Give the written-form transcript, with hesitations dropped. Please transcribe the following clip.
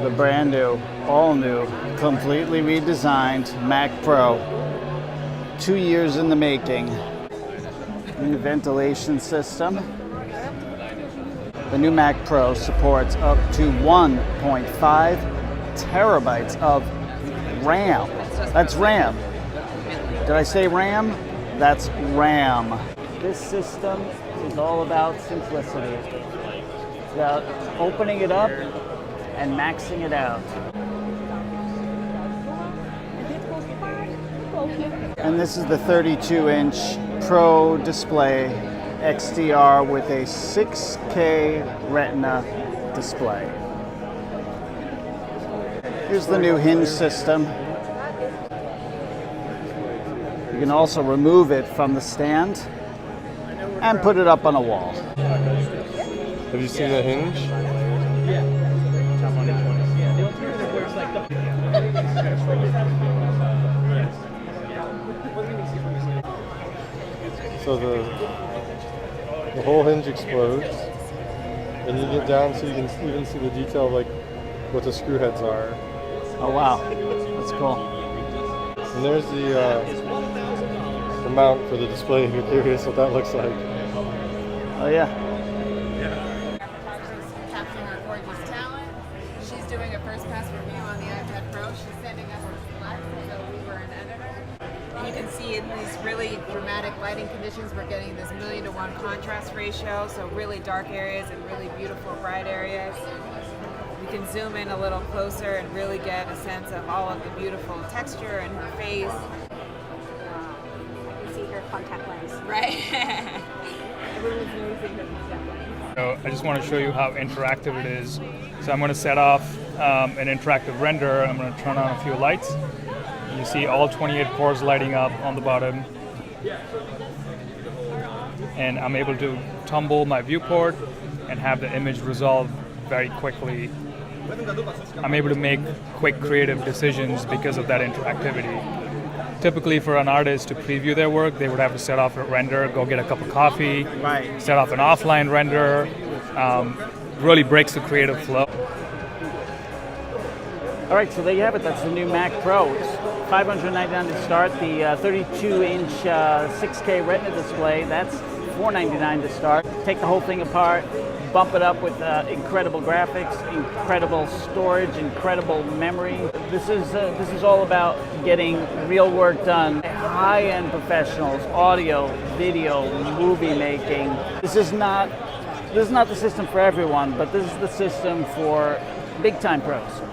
The brand new, all new, completely redesigned Mac Pro. 2 years in the making. New ventilation system. The new Mac Pro supports up to 1.5 terabytes of RAM. That's RAM. Did I say RAM? That's RAM. This system is all about simplicity. It's about opening it up and maxing it out. And this is the 32-inch Pro Display XDR with a 6K Retina display. Here's the new Hinge system. You can also remove it from the stand and put it up on a wall. Have you seen the Hinge? So the whole hinge explodes, and you get down so you can even see the detail of like what the screw heads are. Oh wow, that's cool. And there's the mount for the display if you're curious what that looks like. Oh yeah. Capturing our gorgeous talent. She's doing a first pass review on the iPad Pro. She's sending us her slides, so we were an editor. And you can see in these really dramatic lighting conditions, we're getting this 1:1 contrast ratio, so really dark areas and really beautiful bright areas. We can zoom in a little closer and really get a sense of all of the beautiful texture in her face. I can see her contact lens. Right. Everyone's noticing her contact lens. So I just want to show you how interactive it is. So I'm going to set off an interactive render. I'm going to turn on a few lights. You see all 28 cores lighting up on the bottom. And I'm able to tumble my viewport and have the image resolve very quickly. I'm able to make quick creative decisions because of that interactivity. Typically for an artist to preview their work, they would have to set off a render, go get a cup of coffee, set off an offline render. Really breaks the creative flow. All right, so there you have it. That's the new Mac Pro. It's $599 to start. The 32-inch 6K Retina display, that's $499 to start. Take the whole thing apart, bump it up with incredible graphics, incredible storage, incredible memory. This is all about getting real work done. High-end professionals, audio, video, movie making. This is not the system for everyone, but this is the system for big-time pros.